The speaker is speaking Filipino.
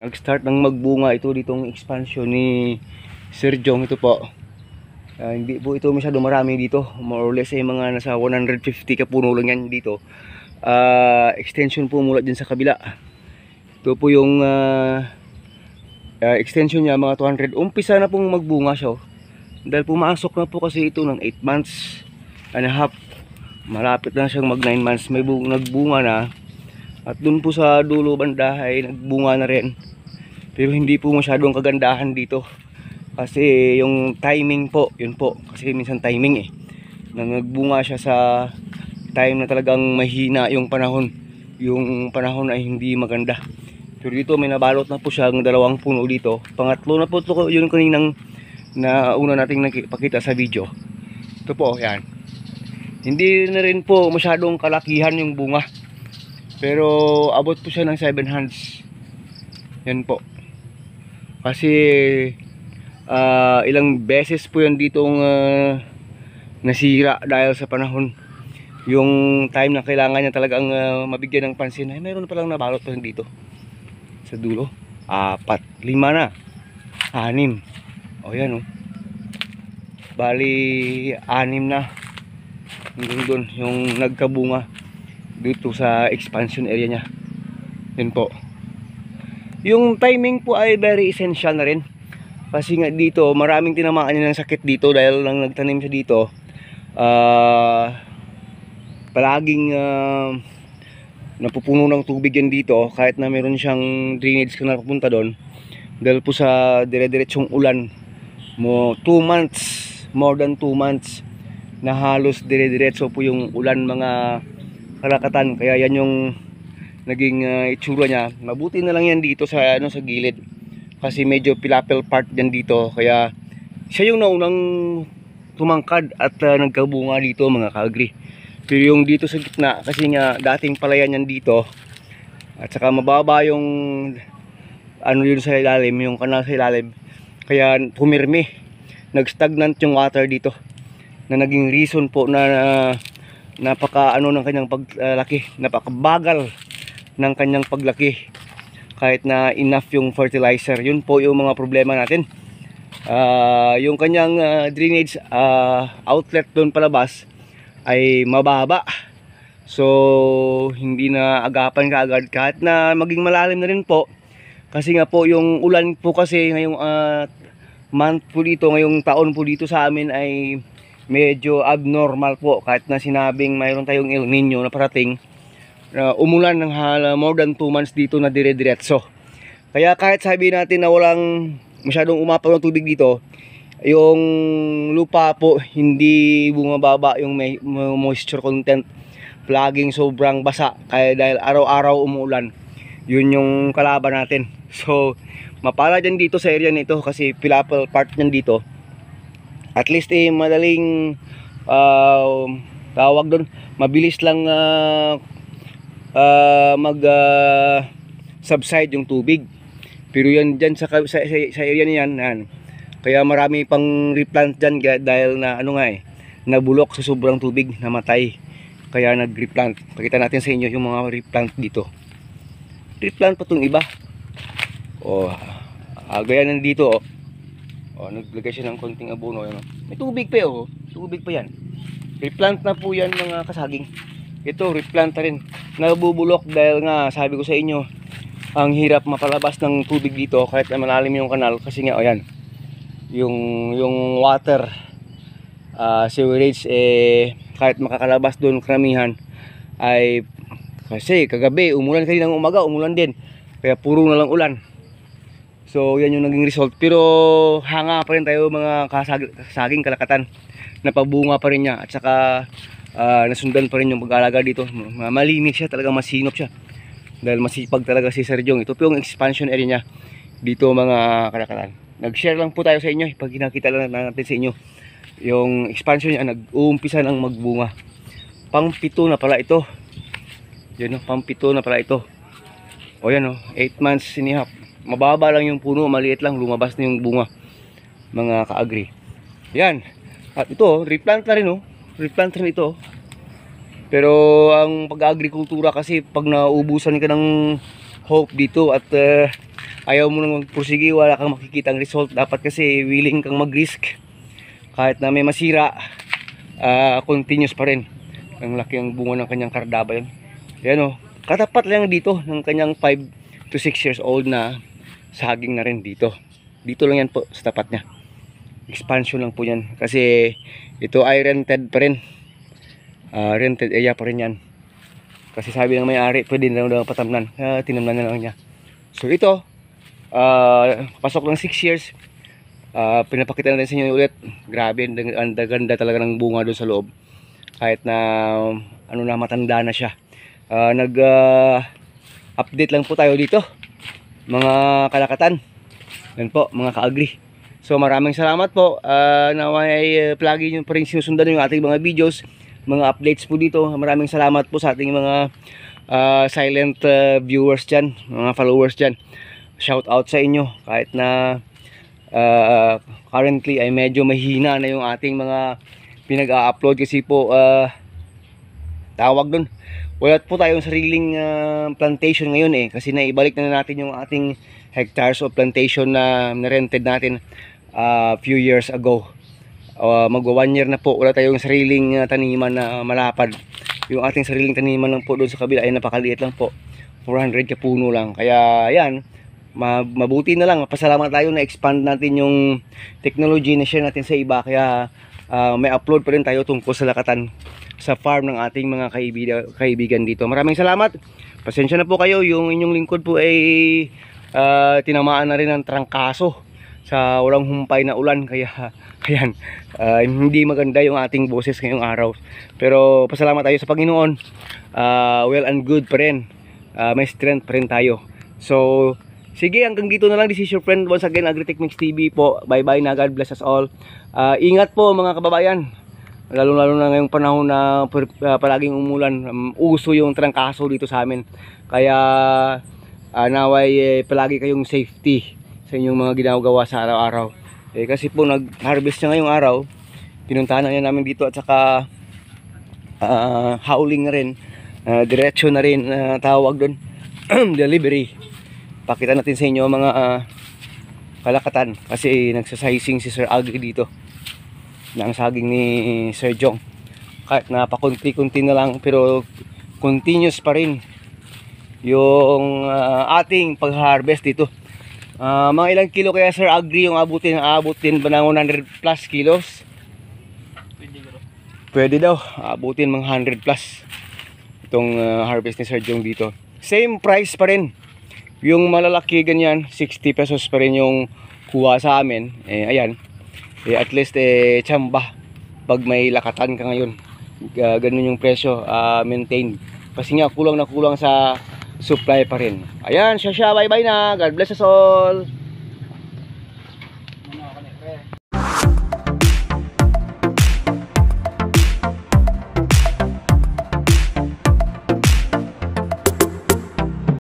Nag-start ng magbunga ito ditong expansion ni Sir Jong. Ito po. Hindi po ito masyado marami dito. More or less ay mga nasa 150 ka puno lang yan dito. Extension po mula dyan sa kabila. Ito po yung extension niya, mga 200. Umpisa na pong magbunga siya. Dahil pumasok na po kasi ito ng 8 months and a half. Malapit na siyang mag 9 months. May nagbunga na. At dun po sa dulo banda ay nagbunga na rin. Pero hindi po masyadong kagandahan dito. Kasi yung timing po, yun po. Kasi minsan timing nagbunga siya sa time na talagang mahina yung panahon. Yung panahon ay hindi maganda. Pero dito may nabalot na po siya ng 2 puno dito. Pangatlo na po ito yung kaninang na una nating nakipakita sa video. Ito po, yan. Hindi na rin po masyadong kalakihan yung bunga. Pero abot po siya ng 7 hands. Yan po. Kasi ilang beses po yan ditong nasira dahil sa panahon. Yung time na kailangan niya talagang mabigyan ng pansin. Ay, mayroon palang nabalot pa dito sa dulo. 4, 5 na, 6. O yan o. Bali 6 na. Hanggang doon yung nagkabunga dito sa expansion area niya. Yun po. Yung timing po ay very essential na rin. Kasi nga dito maraming tinamaan niya ng sakit dito dahil lang nagtanim siya dito. Palaging napupuno ng tubig yan dito kahit na meron siyang drainage na napunta doon. Dahil po sa dire-diretsong ulan mo 2 months, more than 2 months na halos dire-diretso po yung ulan mga kalakatan. Kaya yan yung naging itsura niya. Mabuti na lang yan dito sa sa gilid. Kasi medyo pilapil part yan dito. Kaya siya yung naunang tumangkad at nagkabunga dito mga ka-agri. Pero yung dito sa gitna, kasi nga dating palayan yan dito. At saka mababa yung yun sa ilalim, yung kanal sa ilalim. Kaya pumirmi. Nag-stagnant yung water dito. Na naging reason po na napaka ng kanyang paglaki, napakabagal ng kanyang paglaki kahit na enough yung fertilizer. Yun po yung mga problema natin. Yung kanyang drainage outlet doon palabas ay mababa, so hindi na agapan kaagad kahit na maging malalim na rin po. Kasi nga po yung ulan po kasi ngayong month po dito, ngayong taon po dito sa amin ay medyo abnormal po. Kahit na sinabing mayroon tayong El Nino na parating, umulan ng more than 2 months dito na dire-diretso. Kaya kahit sabi natin na walang masyadong umapaw ng tubig dito, yung lupa po hindi bumababa yung moisture content. Laging sobrang basa kaya dahil araw-araw umuulan. Yun yung kalaban natin. So mapala dyan dito sa area nito kasi pilapil part nyan dito. At least madaling tawag doon, mabilis lang subside yung tubig. Pero yan dyan sa area niyan, kaya marami pang replant dyan dahil na nabulok sa sobrang tubig, namatay. Kaya nag-replant. Pakita natin sa inyo yung mga replant dito. Replant pa itong iba. Gaya nandito naglagay siya ng konting abono. May tubig pa tubig pa yan. Replant na po yan mga kasaging. Ito replant na rin. Nabubulok dahil nga sabi ko sa inyo, ang hirap mapalabas ng tubig dito kahit na malalim yung kanal. Kasi nga yung water sewerage kahit makakalabas doon karamihan ay kasi kagabi umulan, kaninang umaga umulan din. Kaya puro na lang ulan. So yan yung naging result. Pero hanga pa rin tayo mga kasaging kalakatan. Napabunga pa rin niya. At saka nasundan pa rin yung pag-alaga dito. Malinis siya, talagang masinop siya. Dahil masipag talaga si Sir Jong. Ito po yung expansion area niya dito mga kalakatan. Nag-share lang po tayo sa inyo. Pag kinakita lang natin sa inyo yung expansion niya, nag-uumpisa ng magbunga. Pang-7 na pala ito. Yan pang-7 na pala ito. O yan 8 months sinihap. Mababa lang yung puno, maliit lang, lumabas na yung bunga mga ka-agri. Yan. At ito, replant na rin replant rin ito. Pero ang pag-agrikultura kasi pag naubusan ka ng hope dito at ayaw mo nang magpursige, wala kang makikitang result. Dapat kasi willing kang mag-risk. Kahit na may masira, continuous pa rin. Ang laki ang bunga ng kanyang kardaba yun. Yan o, katapat lang dito ng kanyang 5 to 6 years old na saging na rin dito. Dito lang yan po sa tapat niya. Expansion lang po yan. Kasi ito ay rented pa rin. Rented area pa rin yan. Kasi sabi ng may-ari, pwede na daw patamnan. Tinamnan na lang niya. So ito, pasok ng 6 years. Pinapakita na rin sa inyo ulit. Grabe, ang ganda talaga ng bunga doon sa loob. Kahit na ano na, matanda na siya. Update lang po tayo dito, mga kalakatan. Yan po, mga ka-agri. So maraming salamat po. Naway palagi nyo pa rin sinusundan yung ating mga videos, mga updates po dito. Maraming salamat po sa ating mga silent viewers dyan, mga followers dyan. Shout out sa inyo. Kahit na currently ay medyo mahina na yung ating mga pinag-a-upload kasi po tawag dun, wala po tayong sariling plantation ngayon kasi naibalik na natin yung ating hectares of plantation na rented natin few years ago. Magwa 1 year na po, wala tayong sariling taniman na malapad. Yung ating sariling taniman lang po doon sa kabila ay napakaliit lang po, 400 ka puno lang. Kaya yan, mabuti na lang, pasalamat tayo na expand natin yung technology na share natin sa iba. Kaya may upload pa rin tayo tungkol sa lakatan sa farm ng ating mga kaibigan dito. Maraming salamat. Pasensya na po kayo, yung inyong lingkod po ay tinamaan na rin ng trangkaso sa walang humpay na ulan. Kaya ayan, hindi maganda yung ating boses ngayong araw. Pero pasalamat tayo sa Panginoon. Well and good pa rin. May strength pa rin tayo. So sige, hanggang dito na lang. This is your friend once again, Agritechnics TV po. Bye bye na, God bless us all. Ingat po mga kababayan, lalo na ngayong panahon na palaging umulan. Uso yung trangkaso dito sa amin. Kaya naway palagi kayong safety sa inyong mga ginagawa sa araw-araw. Kasi po nag-harvest na ngayong araw, pinuntahan na namin dito at saka hauling na rin, diretso na rin, tawag doon delivery. Pakita natin sa inyo mga kalakatan kasi nagsasizing si Sir Agri dito ng saging ni Sir Jong. Kahit napakunti-kunti na lang pero continuous pa rin yung ating pag-harvest dito. Mga ilang kilo kaya Sir Agri yung abutin ba ng 100 plus kilos? Pwede daw, abutin mga 100 plus itong harvest ni Sir Jong dito. Same price pa rin. Yung malalaki ganyan, 60 pesos pa rin yung kuha sa amin. Ayan. At least tsamba pag may lakatan ka ngayon. Ganun yung presyo, maintain. Kasi nga kulang na kulang sa supply pa rin. Ayan, bye bye na. God bless us all.